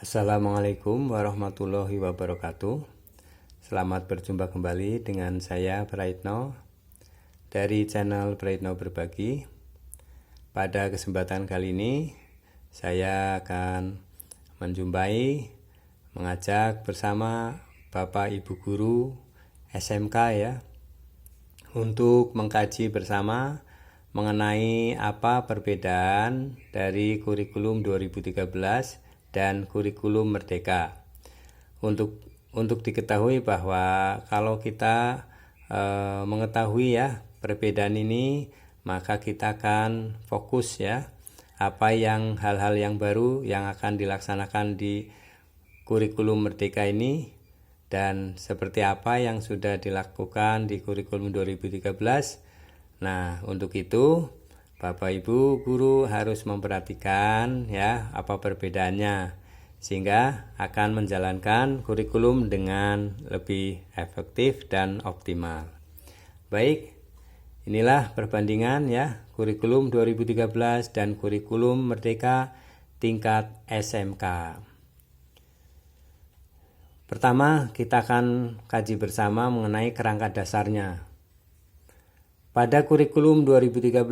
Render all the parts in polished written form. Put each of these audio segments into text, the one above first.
Assalamualaikum warahmatullahi wabarakatuh. Selamat berjumpa kembali dengan saya Praitno dari channel Praitno Berbagi. Pada kesempatan kali ini saya akan mengajak bersama Bapak Ibu Guru SMK ya untuk mengkaji bersama mengenai apa perbedaan dari kurikulum 2013 dan kurikulum Merdeka. Untuk diketahui bahwa kalau kita mengetahui ya perbedaan ini, maka kita akan fokus ya hal-hal yang baru yang akan dilaksanakan di kurikulum Merdeka ini dan seperti apa yang sudah dilakukan di kurikulum 2013. Nah, untuk itu Bapak Ibu guru harus memperhatikan ya apa perbedaannya sehingga akan menjalankan kurikulum dengan lebih efektif dan optimal. Baik, inilah perbandingan ya kurikulum 2013 dan kurikulum Merdeka tingkat SMK. Pertama, kita akan kaji bersama mengenai kerangka dasarnya. Pada kurikulum 2013,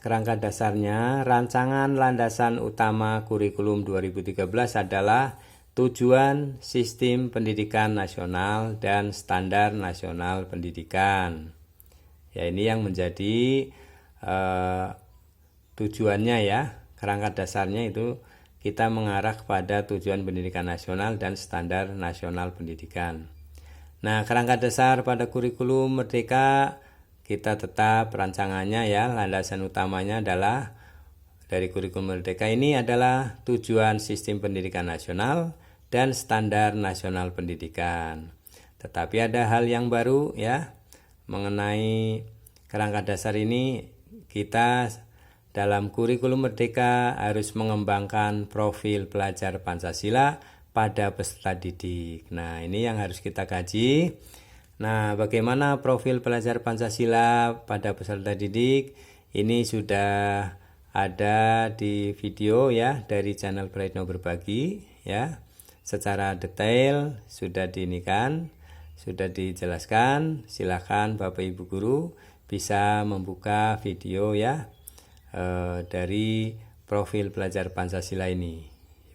kerangka dasarnya rancangan landasan utama kurikulum 2013 adalah tujuan sistem pendidikan nasional dan standar nasional pendidikan. Ya, ini yang menjadi tujuannya ya. Kerangka dasarnya itu kita mengarah kepada tujuan pendidikan nasional dan standar nasional pendidikan. Nah, kerangka dasar pada kurikulum Merdeka kita tetap rancangannya ya, landasan utamanya adalah dari kurikulum Merdeka ini adalah tujuan sistem pendidikan nasional dan standar nasional pendidikan. Tetapi ada hal yang baru ya mengenai kerangka dasar ini. Kita dalam kurikulum Merdeka harus mengembangkan profil pelajar Pancasila pada peserta didik. Nah, ini yang harus kita kaji. Nah, bagaimana profil pelajar Pancasila pada peserta didik? Ini sudah ada di video ya dari channel Praitno Berbagi ya. Secara detail sudah dijelaskan. Silakan Bapak Ibu guru bisa membuka video ya dari profil pelajar Pancasila ini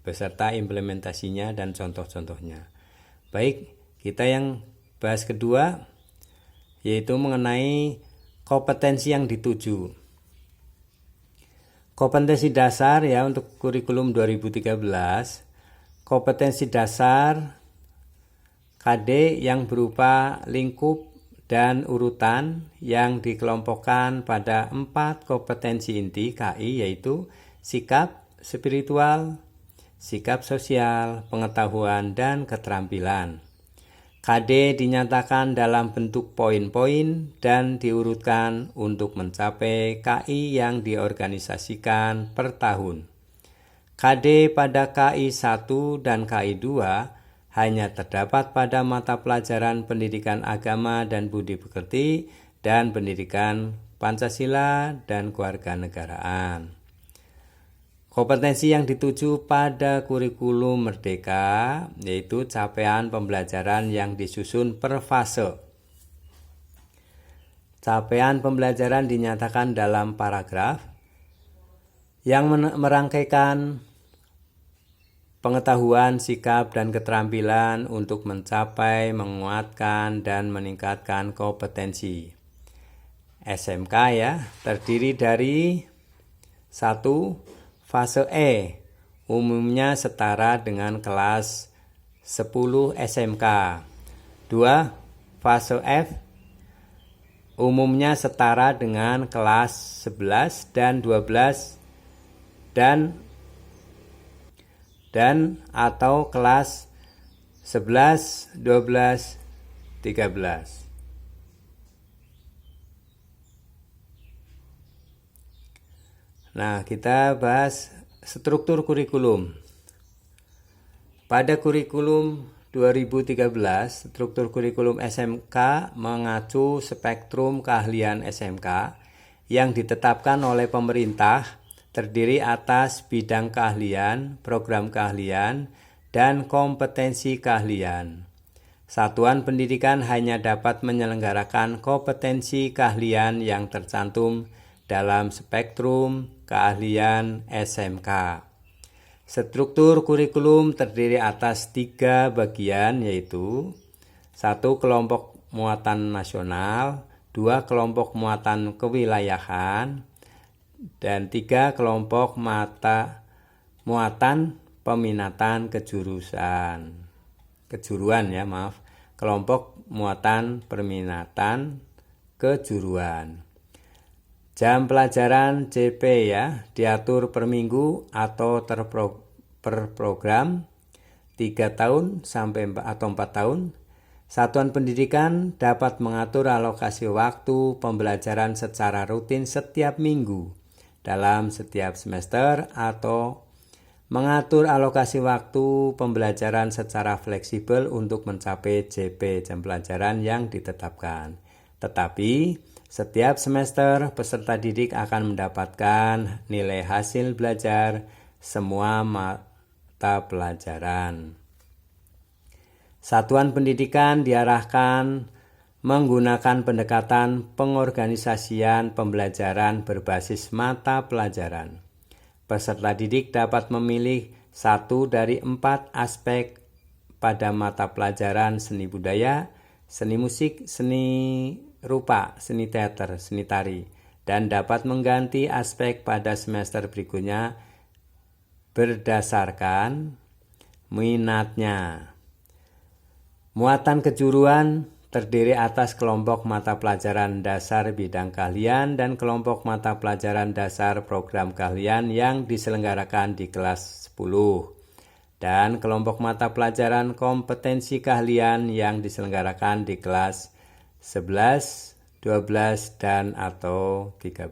beserta implementasinya dan contoh-contohnya. Baik, kita yang bahas kedua yaitu mengenai kompetensi yang dituju. Kompetensi dasar ya untuk kurikulum 2013. Kompetensi dasar KD yang berupa lingkup dan urutan yang dikelompokkan pada 4 kompetensi inti KI yaitu sikap spiritual, sikap sosial, pengetahuan, dan keterampilan. KD dinyatakan dalam bentuk poin-poin dan diurutkan untuk mencapai KI yang diorganisasikan per tahun. KD pada KI 1 dan KI 2 hanya terdapat pada mata pelajaran pendidikan agama dan budi pekerti dan pendidikan Pancasila dan kewarganegaraan. Kompetensi yang dituju pada kurikulum Merdeka yaitu capaian pembelajaran yang disusun per fase. Capaian pembelajaran dinyatakan dalam paragraf yang merangkaikan pengetahuan, sikap, dan keterampilan untuk mencapai, menguatkan, dan meningkatkan kompetensi. SMK ya, terdiri dari 1. Fase E, umumnya setara dengan kelas 10 SMK. 2. Fase F, umumnya setara dengan kelas 11 dan 12 dan atau kelas 11, 12, 13. Nah, kita bahas struktur kurikulum. Pada kurikulum 2013, struktur kurikulum SMK mengacu spektrum keahlian SMK yang ditetapkan oleh pemerintah terdiri atas bidang keahlian, program keahlian, dan kompetensi keahlian. Satuan pendidikan hanya dapat menyelenggarakan kompetensi keahlian yang tercantum dalam spektrum keahlian SMK. Struktur kurikulum terdiri atas 3 bagian, yaitu 1 kelompok muatan nasional, 2 kelompok muatan kewilayahan, dan 3 kelompok muatan peminatan kelompok muatan peminatan kejuruan. Jam pelajaran CP diatur per minggu atau per program 3 tahun atau 4 tahun. Satuan pendidikan dapat mengatur alokasi waktu pembelajaran secara rutin setiap minggu dalam setiap semester atau mengatur alokasi waktu pembelajaran secara fleksibel untuk mencapai JP jam pelajaran yang ditetapkan. Tetapi setiap semester peserta didik akan mendapatkan nilai hasil belajar semua mata pelajaran. Satuan pendidikan diarahkan menggunakan pendekatan pengorganisasian pembelajaran berbasis mata pelajaran. Peserta didik dapat memilih 1 dari 4 aspek pada mata pelajaran seni budaya, seni musik, seni rupa, seni teater, seni tari, dan dapat mengganti aspek pada semester berikutnya berdasarkan minatnya. Muatan kejuruan terdiri atas kelompok mata pelajaran dasar bidang keahlian dan kelompok mata pelajaran dasar program keahlian yang diselenggarakan di kelas 10 dan kelompok mata pelajaran kompetensi keahlian yang diselenggarakan di kelas 11, 12 dan atau 13.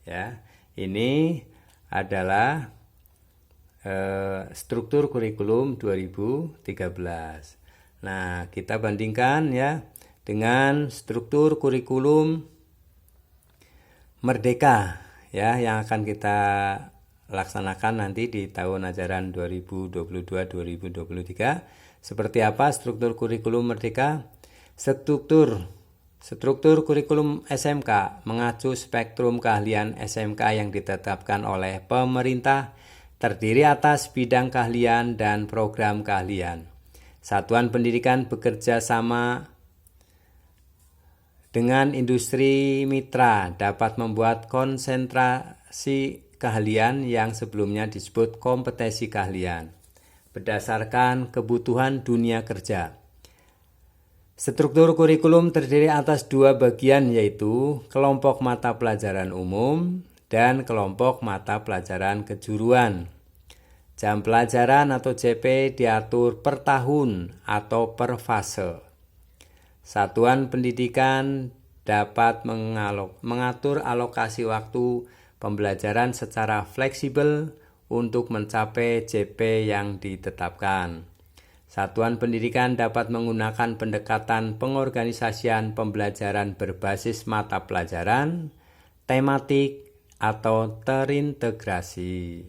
Ya, ini adalah struktur kurikulum 2013. Nah, kita bandingkan dengan struktur kurikulum Merdeka yang akan kita laksanakan nanti di tahun ajaran 2022-2023. Seperti apa struktur kurikulum Merdeka? Struktur kurikulum SMK mengacu spektrum keahlian SMK yang ditetapkan oleh pemerintah, terdiri atas bidang keahlian dan program keahlian. Satuan pendidikan bekerja sama dengan industri mitra dapat membuat konsentrasi keahlian yang sebelumnya disebut kompetensi keahlian berdasarkan kebutuhan dunia kerja. Struktur kurikulum terdiri atas 2 bagian, yaitu kelompok mata pelajaran umum dan kelompok mata pelajaran kejuruan. Jam pelajaran atau JP diatur per tahun atau per fase. Satuan pendidikan dapat mengatur alokasi waktu pembelajaran secara fleksibel untuk mencapai JP yang ditetapkan. Satuan pendidikan dapat menggunakan pendekatan pengorganisasian pembelajaran berbasis mata pelajaran, tematik, atau terintegrasi.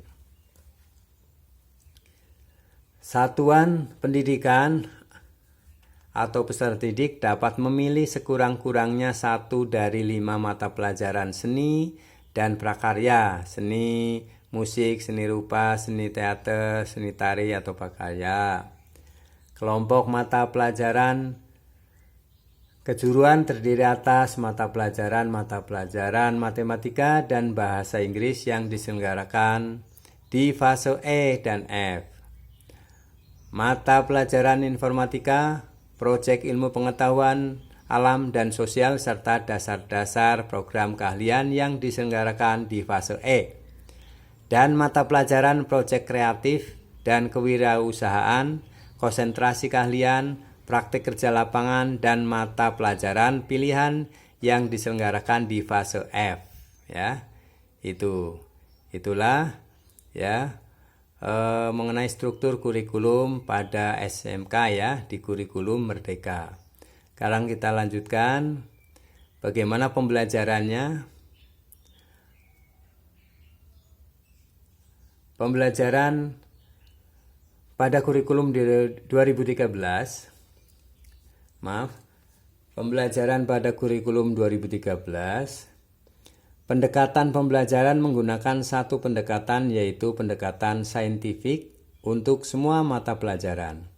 Satuan pendidikan atau peserta didik dapat memilih sekurang-kurangnya 1 dari 5 mata pelajaran seni dan prakarya, seni musik, seni rupa, seni teater, seni tari, atau prakarya. Kelompok mata pelajaran kejuruan terdiri atas mata pelajaran matematika dan bahasa Inggris yang diselenggarakan di fase E dan F. Mata pelajaran informatika, proyek ilmu pengetahuan alam dan sosial, serta dasar-dasar program keahlian yang diselenggarakan di fase E. Dan mata pelajaran proyek kreatif dan kewirausahaan, konsentrasi keahlian, praktik kerja lapangan, dan mata pelajaran pilihan yang diselenggarakan di fase F. Itulah mengenai struktur kurikulum pada SMK di kurikulum Merdeka. Sekarang kita lanjutkan bagaimana pembelajarannya. Pembelajaran pada kurikulum 2013, pembelajaran pada kurikulum 2013, pendekatan pembelajaran menggunakan satu pendekatan, yaitu pendekatan saintifik untuk semua mata pelajaran.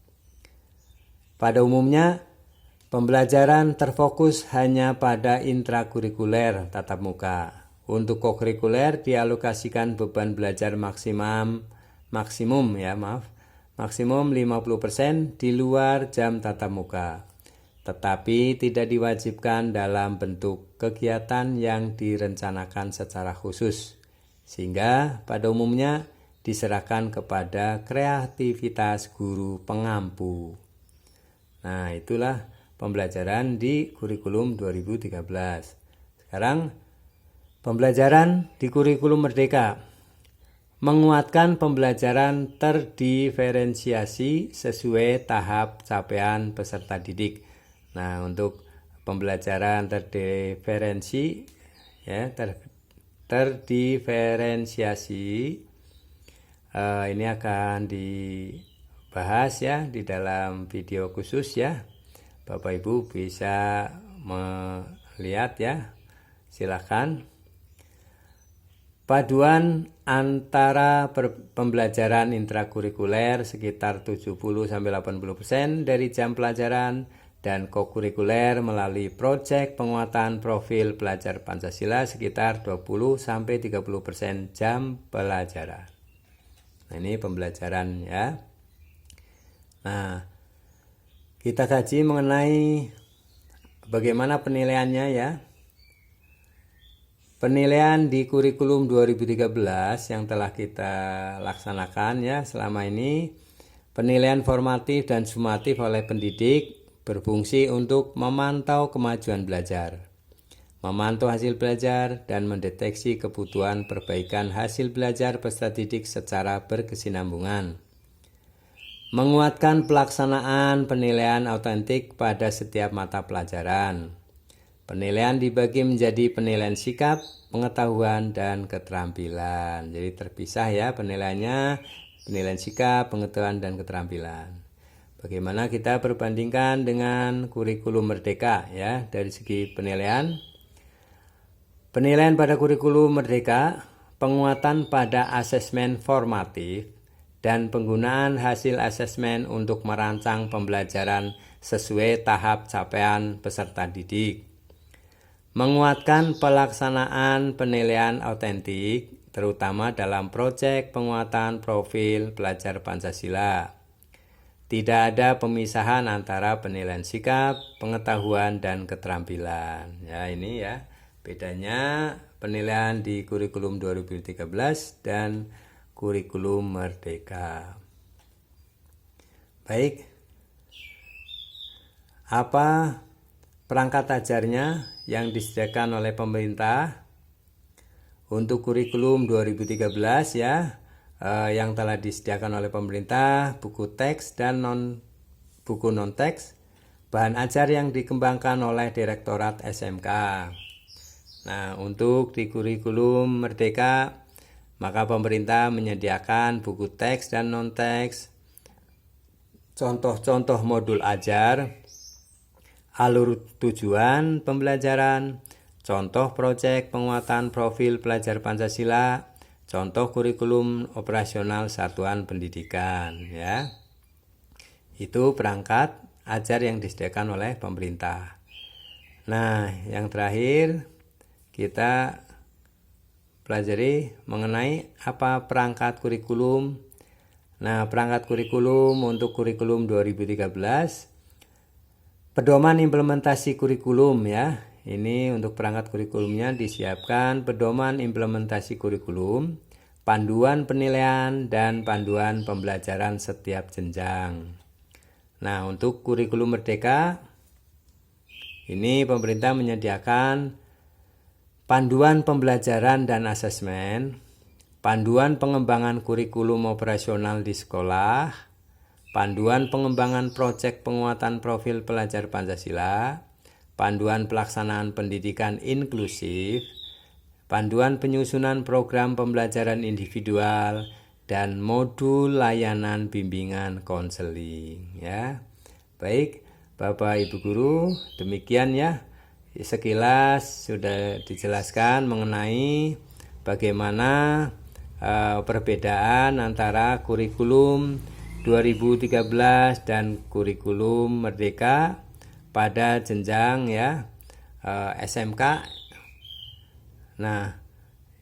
Pada umumnya, pembelajaran terfokus hanya pada intrakurikuler tatap muka. Untuk kokurikuler dialokasikan beban belajar maksimum 50% di luar jam tatap muka, tetapi tidak diwajibkan dalam bentuk kegiatan yang direncanakan secara khusus, sehingga pada umumnya diserahkan kepada kreativitas guru pengampu. Nah, itulah pembelajaran di kurikulum 2013. Sekarang pembelajaran di kurikulum Merdeka menguatkan pembelajaran terdiferensiasi sesuai tahap capaian peserta didik. Nah, untuk pembelajaran terdiferensiasi ini akan dibahas ya di dalam video khusus ya. Bapak Ibu bisa melihat ya. Silakan. Paduan antara pembelajaran intrakurikuler sekitar 70-80% dari jam pelajaran dan kokurikuler melalui proyek penguatan profil pelajar Pancasila sekitar 20-30% jam pelajaran. Nah, ini pembelajaran ya. Nah, kita kaji mengenai bagaimana penilaiannya ya. Penilaian di kurikulum 2013 yang telah kita laksanakan ya selama ini, penilaian formatif dan sumatif oleh pendidik berfungsi untuk memantau kemajuan belajar, memantau hasil belajar, dan mendeteksi kebutuhan perbaikan hasil belajar peserta didik secara berkesinambungan. Menguatkan pelaksanaan penilaian autentik pada setiap mata pelajaran. Penilaian dibagi menjadi penilaian sikap, pengetahuan, dan keterampilan. Jadi terpisah ya penilaiannya, penilaian sikap, pengetahuan, dan keterampilan. Bagaimana kita perbandingkan dengan kurikulum Merdeka ya dari segi penilaian. Penilaian pada kurikulum Merdeka, penguatan pada asesmen formatif, dan penggunaan hasil asesmen untuk merancang pembelajaran sesuai tahap capaian peserta didik. Menguatkan pelaksanaan penilaian autentik, terutama dalam proyek penguatan profil pelajar Pancasila. Tidak ada pemisahan antara penilaian sikap, pengetahuan, dan keterampilan. Ya, ini ya bedanya penilaian di kurikulum 2013 dan kurikulum Merdeka. Baik, apa perangkat ajarnya yang disediakan oleh pemerintah untuk kurikulum 2013 ya, yang telah disediakan oleh pemerintah, buku teks dan buku non teks, bahan ajar yang dikembangkan oleh Direktorat SMK. Nah, untuk di kurikulum Merdeka, maka pemerintah menyediakan buku teks dan non teks, contoh-contoh modul ajar, alur tujuan pembelajaran, contoh proyek penguatan profil pelajar Pancasila, contoh kurikulum operasional satuan pendidikan ya. Itu perangkat ajar yang disediakan oleh pemerintah. Nah, yang terakhir kita pelajari mengenai apa perangkat kurikulum. Nah, perangkat kurikulum untuk kurikulum 2013, pedoman implementasi kurikulum ya. Ini untuk perangkat kurikulumnya disiapkan pedoman implementasi kurikulum, panduan penilaian, dan panduan pembelajaran setiap jenjang. Nah, untuk kurikulum Merdeka, ini pemerintah menyediakan panduan pembelajaran dan asesmen, panduan pengembangan kurikulum operasional di sekolah, panduan pengembangan proyek penguatan profil pelajar Pancasila, panduan pelaksanaan pendidikan inklusif, panduan penyusunan program pembelajaran individual, dan modul layanan bimbingan konseling ya. Baik, Bapak Ibu guru, demikian ya. Sekilas sudah dijelaskan mengenai bagaimana perbedaan antara kurikulum 2013 dan kurikulum Merdeka pada jenjang ya SMK. Nah,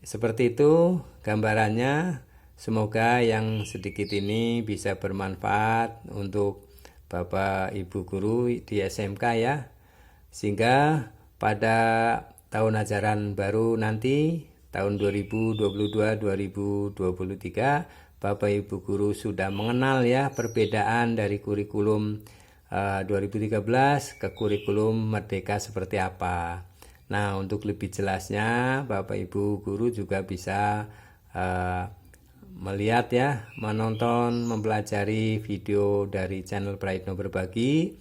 seperti itu gambarannya. Semoga yang sedikit ini bisa bermanfaat untuk Bapak Ibu guru di SMK ya. Sehingga pada tahun ajaran baru nanti tahun 2022-2023 Bapak Ibu guru sudah mengenal ya perbedaan dari kurikulum 2013 ke kurikulum Merdeka seperti apa. Nah, untuk lebih jelasnya Bapak Ibu guru juga bisa melihat ya, menonton, mempelajari video dari channel Praitno Berbagi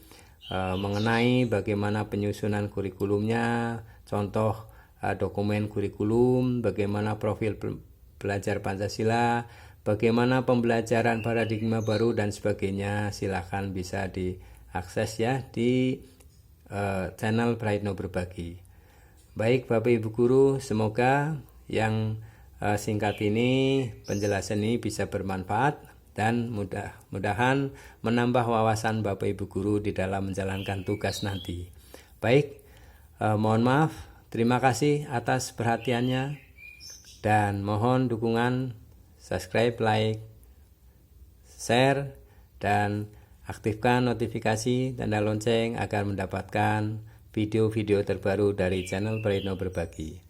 mengenai bagaimana penyusunan kurikulumnya, contoh dokumen kurikulum, bagaimana profil belajar Pancasila, bagaimana pembelajaran paradigma baru dan sebagainya. Silahkan bisa diakses ya di channel Praitno Berbagi. Baik Bapak Ibu guru, semoga yang singkat ini, penjelasan ini bisa bermanfaat dan mudah-mudahan menambah wawasan Bapak Ibu guru di dalam menjalankan tugas nanti. Baik, mohon maaf, terima kasih atas perhatiannya dan mohon dukungan subscribe, like, share, dan aktifkan notifikasi tanda lonceng agar mendapatkan video-video terbaru dari channel Praitno Berbagi.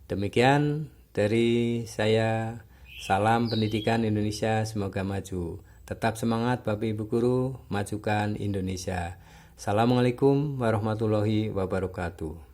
Demikian dari saya, salam pendidikan Indonesia semoga maju. Tetap semangat Bapak Ibu guru, majukan Indonesia. Assalamualaikum warahmatullahi wabarakatuh.